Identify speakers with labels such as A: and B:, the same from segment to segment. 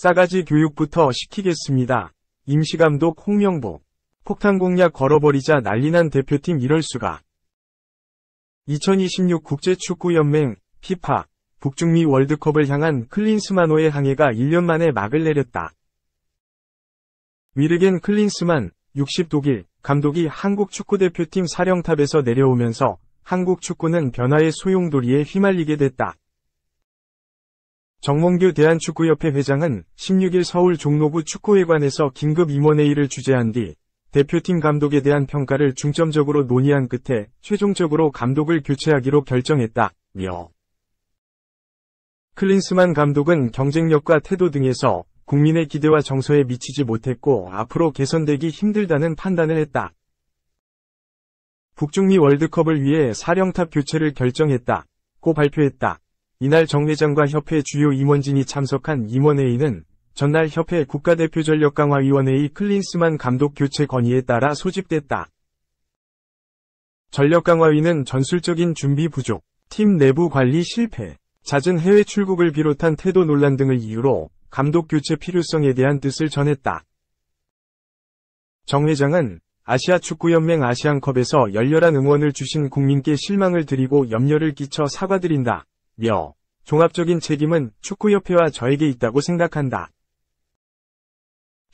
A: 싸가지 교육부터 시키겠습니다. 임시감독 홍명보. 폭탄 공약 걸어버리자 난리난 대표팀 이럴수가. 2026 국제축구연맹 피파 북중미 월드컵을 향한 클린스만호의 항해가 1년 만에 막을 내렸다. 위르겐 클린스만 60 독일 감독이 한국 축구대표팀 사령탑에서 내려오면서 한국 축구는 변화의 소용돌이에 휘말리게 됐다. 정몽규 대한축구협회 회장은 16일 서울 종로구 축구회관에서 긴급 임원회의를 주재한 뒤 대표팀 감독에 대한 평가를 중점적으로 논의한 끝에 최종적으로 감독을 교체하기로 결정했다며 클린스만 감독은 경쟁력과 태도 등에서 국민의 기대와 정서에 미치지 못했고 앞으로 개선되기 힘들다는 판단을 했다. 북중미 월드컵을 위해 사령탑 교체를 결정했다고 발표했다. 이날 정 회장과 협회 주요 임원진이 참석한 임원회의는 전날 협회 국가대표 전력강화위원회의 클린스만 감독 교체 건의에 따라 소집됐다. 전력강화위는 전술적인 준비 부족, 팀 내부 관리 실패, 잦은 해외 출국을 비롯한 태도 논란 등을 이유로 감독 교체 필요성에 대한 뜻을 전했다. 정 회장은 아시아축구연맹 아시안컵에서 열렬한 응원을 주신 국민께 실망을 드리고 염려를 끼쳐 사과드린다. 며 종합적인 책임은 축구협회와 저에게 있다고 생각한다.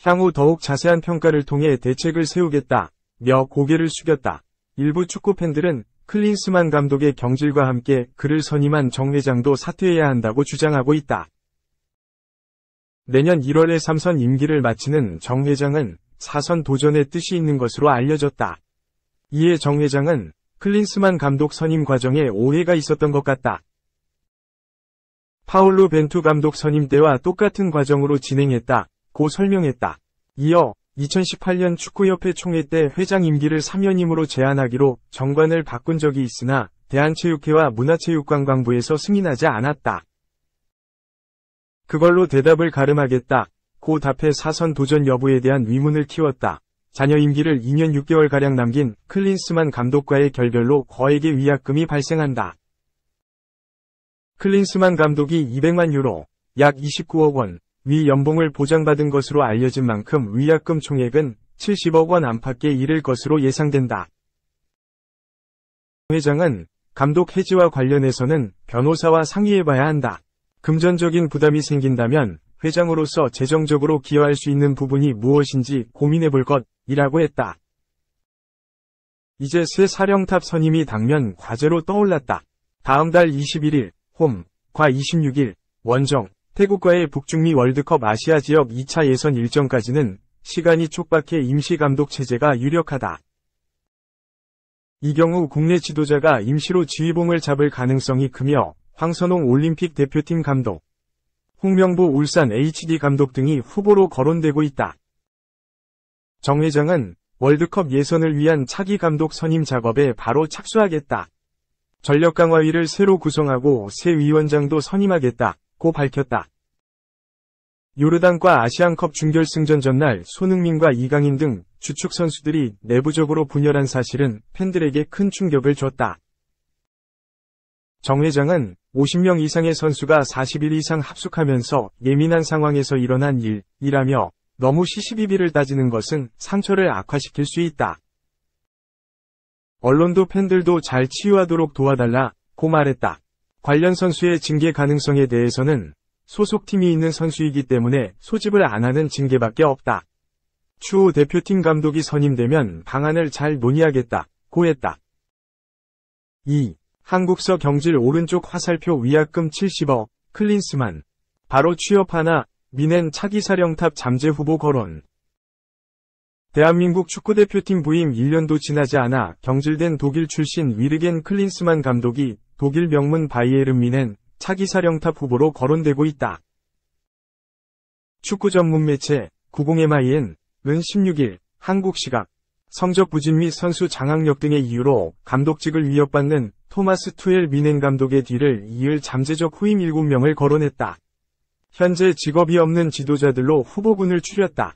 A: 향후 더욱 자세한 평가를 통해 대책을 세우겠다. 며 고개를 숙였다. 일부 축구팬들은 클린스만 감독의 경질과 함께 그를 선임한 정 회장도 사퇴해야 한다고 주장하고 있다. 내년 1월에 3선 임기를 마치는 정 회장은 4선 도전의 뜻이 있는 것으로 알려졌다. 이에 정 회장은 클린스만 감독 선임 과정에 오해가 있었던 것 같다. 파울루 벤투 감독 선임 때와 똑같은 과정으로 진행했다고 설명했다. 이어 2018년 축구협회 총회 때 회장 임기를 3년임으로 제한하기로 정관을 바꾼 적이 있으나 대한체육회와 문화체육관광부에서 승인하지 않았다. 그걸로 대답을 가름하겠다고 답해 4선 도전 여부에 대한 의문을 키웠다. 자녀 임기를 2년 6개월가량 남긴 클린스만 감독과의 결별로 거액의 위약금이 발생한다. 클린스만 감독이 200만 유로, 약 29억 원, 위 연봉을 보장받은 것으로 알려진 만큼 위약금 총액은 70억 원 안팎에 이를 것으로 예상된다. 회장은 감독 해지와 관련해서는 변호사와 상의해봐야 한다. 금전적인 부담이 생긴다면 회장으로서 재정적으로 기여할 수 있는 부분이 무엇인지 고민해볼 것이라고 했다. 이제 새 사령탑 선임이 당면 과제로 떠올랐다. 다음 달 21일 홈, 과 26일 원정, 태국과의 북중미 월드컵 아시아 지역 2차 예선 일정까지는 시간이 촉박해 임시감독 체제가 유력하다. 이 경우 국내 지도자가 임시로 지휘봉을 잡을 가능성이 크며 황선홍 올림픽 대표팀 감독, 홍명보 울산 HD 감독 등이 후보로 거론되고 있다. 정 회장은 월드컵 예선을 위한 차기 감독 선임 작업에 바로 착수하겠다. 전력강화위를 새로 구성하고 새 위원장도 선임하겠다고 밝혔다. 요르단과 아시안컵 준결승전 전날 손흥민과 이강인 등 주축 선수들이 내부적으로 분열한 사실은 팬들에게 큰 충격을 줬다. 정 회장은 50명 이상의 선수가 40일 이상 합숙하면서 예민한 상황에서 일어난 일이라며 너무 시시비비를 따지는 것은 상처를 악화시킬 수 있다. 언론도 팬들도 잘 치유하도록 도와달라고 말했다. 관련 선수의 징계 가능성에 대해서는 소속팀이 있는 선수이기 때문에 소집을 안 하는 징계밖에 없다. 추후 대표팀 감독이 선임되면 방안을 잘 논의하겠다고 했다. 2. 한국서 경질 오른쪽 화살표 위약금 70억, 클린스만. 바로 취업하나, 미넨 차기 사령탑 잠재 후보 거론. 대한민국 축구대표팀 부임 1년도 지나지 않아 경질된 독일 출신 위르겐 클린스만 감독이 독일 명문 바이에른 뮌헨 차기 사령탑 후보로 거론되고 있다. 축구 전문 매체 90MIN은 16일 한국 시각 성적 부진 및 선수 장악력 등의 이유로 감독직을 위협받는 토마스 투엘 뮌헨 감독의 뒤를 이을 잠재적 후임 7명을 거론했다. 현재 직업이 없는 지도자들로 후보군을 추렸다.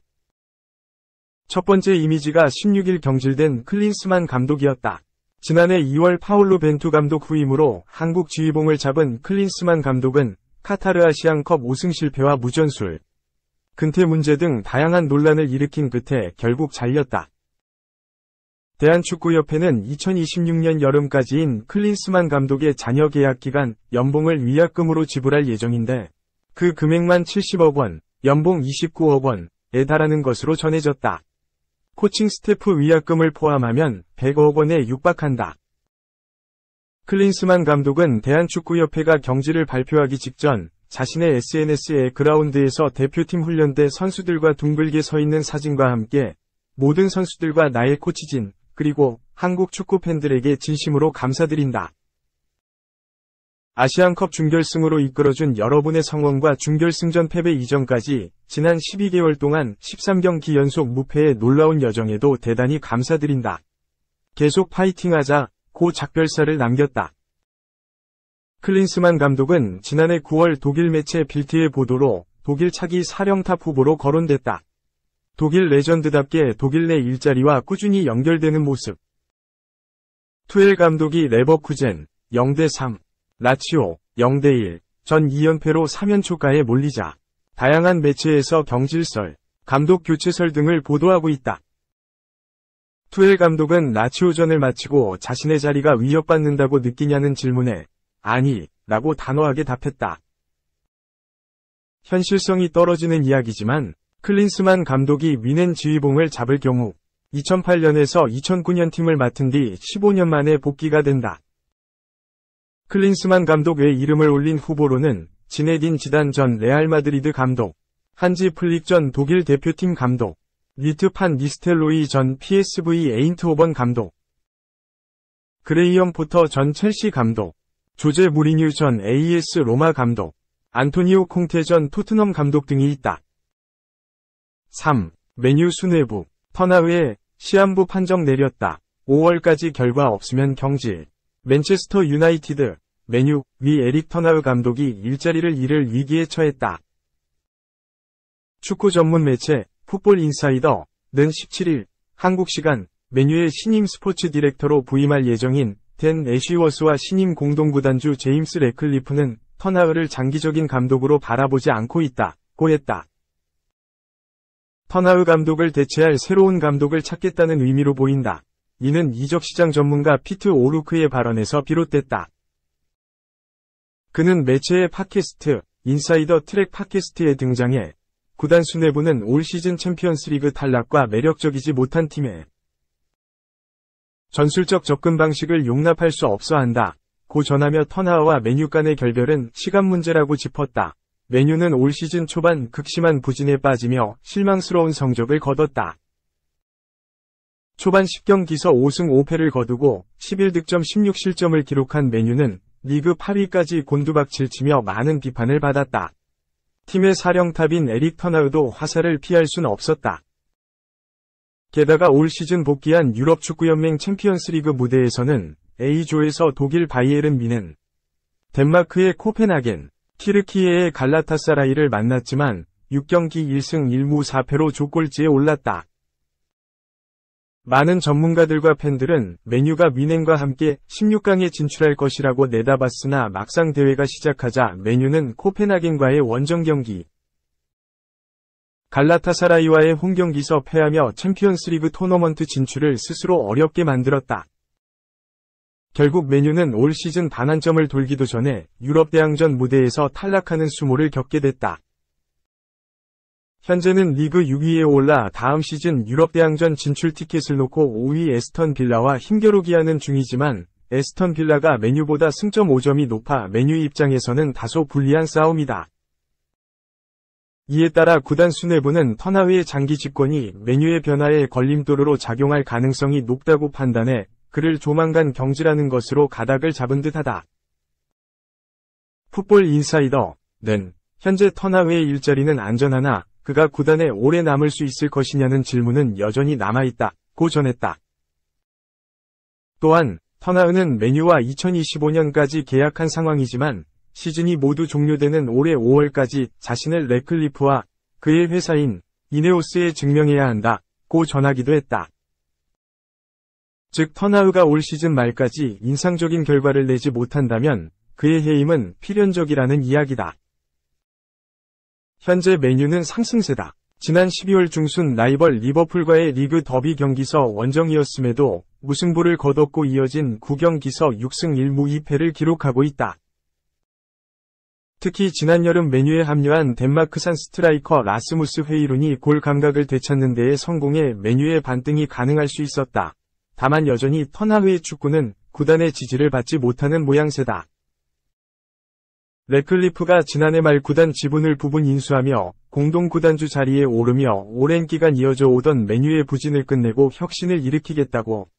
A: 첫 번째 이미지가 16일 경질된 클린스만 감독이었다. 지난해 2월 파울루 벤투 감독 후임으로 한국 지휘봉을 잡은 클린스만 감독은 카타르 아시안컵 우승 실패와 무전술, 근태 문제 등 다양한 논란을 일으킨 끝에 결국 잘렸다. 대한축구협회는 2026년 여름까지인 클린스만 감독의 잔여 계약 기간 연봉을 위약금으로 지불할 예정인데 그 금액만 70억 원, 연봉 29억 원에 달하는 것으로 전해졌다. 코칭 스태프 위약금을 포함하면 100억 원에 육박한다. 클린스만 감독은 대한축구협회가 경질을 발표하기 직전 자신의 SNS에 그라운드에서 대표팀 훈련 때 선수들과 둥글게 서 있는 사진과 함께 모든 선수들과 나의 코치진, 그리고 한국 축구 팬들에게 진심으로 감사드린다. 아시안컵 준결승으로 이끌어준 여러분의 성원과 준결승전 패배 이전까지 지난 12개월 동안 13경기 연속 무패의 놀라운 여정에도 대단히 감사드린다. 계속 파이팅하자, 고 작별사를 남겼다. 클린스만 감독은 지난해 9월 독일 매체 빌트의 보도로 독일 차기 사령탑 후보로 거론됐다. 독일 레전드답게 독일 내 일자리와 꾸준히 연결되는 모습. 투엘 감독이 레버쿠젠 0대3, 라치오 0대1, 전 2연패로 3연초가에 몰리자 다양한 매체에서 경질설, 감독 교체설 등을 보도하고 있다. 투엘 감독은 라치오전을 마치고 자신의 자리가 위협받는다고 느끼냐는 질문에 아니, 라고 단호하게 답했다. 현실성이 떨어지는 이야기지만 클린스만 감독이 뮌헨 지휘봉을 잡을 경우 2008년에서 2009년 팀을 맡은 뒤 15년 만에 복귀가 된다. 클린스만 감독 외 이름을 올린 후보로는 지네딘 지단 전 레알 마드리드 감독, 한지 플릭 전 독일 대표팀 감독, 리트 판 니스텔로이 전 PSV 에인트호번 감독, 그레이엄 포터 전 첼시 감독, 조제 무리뉴 전 AS 로마 감독, 안토니오 콩테 전 토트넘 감독 등이 있다. 3. 메뉴 수뇌부, 터나흐의 시한부 판정 내렸다. 5월까지 결과 없으면 경질. 맨체스터 유나이티드, 메뉴, 위 에릭 터나흐 감독이 일자리를 잃을 위기에 처했다. 축구 전문 매체, 풋볼 인사이더는 17일, 한국 시간, 메뉴의 신임 스포츠 디렉터로 부임할 예정인 댄 애쉬워스와 신임 공동구단주 제임스 레클리프는 터나흐를 장기적인 감독으로 바라보지 않고 있다고 했다. 터나흐 감독을 대체할 새로운 감독을 찾겠다는 의미로 보인다. 이는 이적시장 전문가 피트 오루크의 발언에서 비롯됐다. 그는 매체의 팟캐스트, 인사이더 트랙 팟캐스트에 등장해 구단 수뇌부는 올 시즌 챔피언스리그 탈락과 매력적이지 못한 팀에 전술적 접근 방식을 용납할 수 없어 한다. 고 전하며 터나흐와 메뉴 간의 결별은 시간 문제라고 짚었다. 메뉴는 올 시즌 초반 극심한 부진에 빠지며 실망스러운 성적을 거뒀다. 초반 10경기서 5승 5패를 거두고 11득점 16실점을 기록한 메뉴는 리그 8위까지 곤두박질치며 많은 비판을 받았다. 팀의 사령탑인 에릭 터나흐도 화살을 피할 순 없었다. 게다가 올 시즌 복귀한 유럽축구연맹 챔피언스리그 무대에서는 A조에서 독일 바이에른 뮌헨, 덴마크의 코펜하겐, 티르키예의 갈라타사라이를 만났지만 6경기 1승 1무 4패로 조꼴찌에 올랐다. 많은 전문가들과 팬들은 메뉴가 뮌헨과 함께 16강에 진출할 것이라고 내다봤으나 막상 대회가 시작하자 메뉴는 코펜하겐과의 원정 경기, 갈라타사라이와의 홈경기서 패하며 챔피언스리그 토너먼트 진출을 스스로 어렵게 만들었다. 결국 메뉴는 올 시즌 반환점을 돌기도 전에 유럽 대항전 무대에서 탈락하는 수모를 겪게 됐다. 현재는 리그 6위에 올라 다음 시즌 유럽 대항전 진출 티켓을 놓고 5위 에스턴 빌라와 힘겨루기 하는 중이지만 에스턴 빌라가 메뉴보다 승점 5점이 높아 메뉴 입장에서는 다소 불리한 싸움이다. 이에 따라 구단 수뇌부는 터나흐의 장기 집권이 메뉴의 변화에 걸림돌로 작용할 가능성이 높다고 판단해 그를 조만간 경질하는 것으로 가닥을 잡은 듯하다. 풋볼 인사이더는 현재 터나흐의 일자리는 안전하나 그가 구단에 오래 남을 수 있을 것이냐는 질문은 여전히 남아있다고 전했다. 또한 터나흐는 메뉴와 2025년까지 계약한 상황이지만 시즌이 모두 종료되는 올해 5월까지 자신을 레클리프와 그의 회사인 이네오스에 증명해야 한다고 전하기도 했다. 즉 터나흐가 올 시즌 말까지 인상적인 결과를 내지 못한다면 그의 해임은 필연적이라는 이야기다. 현재 맨유는 상승세다. 지난 12월 중순 라이벌 리버풀과의 리그 더비 경기서 원정이었음에도 무승부를 거뒀고 이어진 9경기서 6승 1무 2패를 기록하고 있다. 특히 지난 여름 맨유에 합류한 덴마크산 스트라이커 라스무스 헤이룬이 골 감각을 되찾는 데에 성공해 맨유의 반등이 가능할 수 있었다. 다만 여전히 터나흐의 축구는 구단의 지지를 받지 못하는 모양새다. 래클리프가 지난해 말 구단 지분을 부분 인수하며 공동 구단주 자리에 오르며 오랜 기간 이어져 오던 맨유의 부진을 끝내고 혁신을 일으키겠다고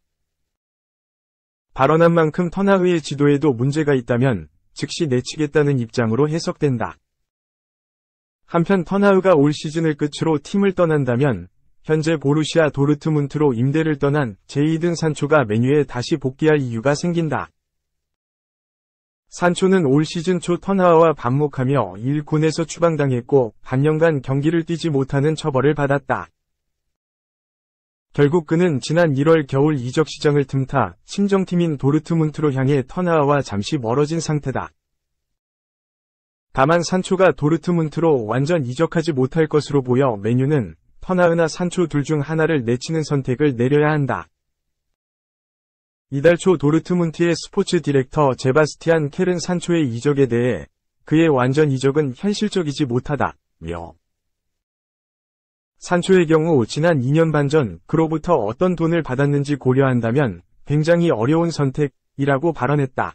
A: 발언한 만큼 터나흐의 지도에도 문제가 있다면 즉시 내치겠다는 입장으로 해석된다. 한편 터나흐가 올 시즌을 끝으로 팀을 떠난다면 현재 보루시아 도르트문트로 임대를 떠난 제이든 산초가 맨유에 다시 복귀할 이유가 생긴다. 산초는 올 시즌 초 터나흐와 반목하며 1군에서 추방당했고 반년간 경기를 뛰지 못하는 처벌을 받았다. 결국 그는 지난 1월 겨울 이적 시장을 틈타 친정팀인 도르트문트로 향해 터나흐와 잠시 멀어진 상태다. 다만 산초가 도르트문트로 완전 이적하지 못할 것으로 보여 맨유는 터나흐나 산초 둘 중 하나를 내치는 선택을 내려야 한다. 이달 초 도르트문트의 스포츠 디렉터 제바스티안 켈은 산초의 이적에 대해 그의 완전 이적은 현실적이지 못하다며 산초의 경우 지난 2년 반 전 그로부터 어떤 돈을 받았는지 고려한다면 굉장히 어려운 선택이라고 발언했다.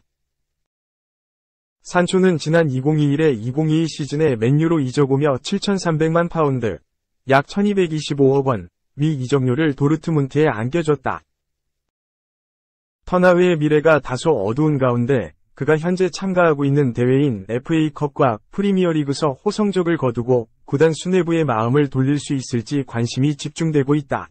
A: 산초는 지난 2021-2022 시즌에 맨유로 이적 오며 7,300만 파운드, 약 1,225억 원, 미 이적료를 도르트문트에 안겨줬다. 터나흐의 미래가 다소 어두운 가운데 그가 현재 참가하고 있는 대회인 FA컵과 프리미어리그서 호성적을 거두고 구단 수뇌부의 마음을 돌릴 수 있을지 관심이 집중되고 있다.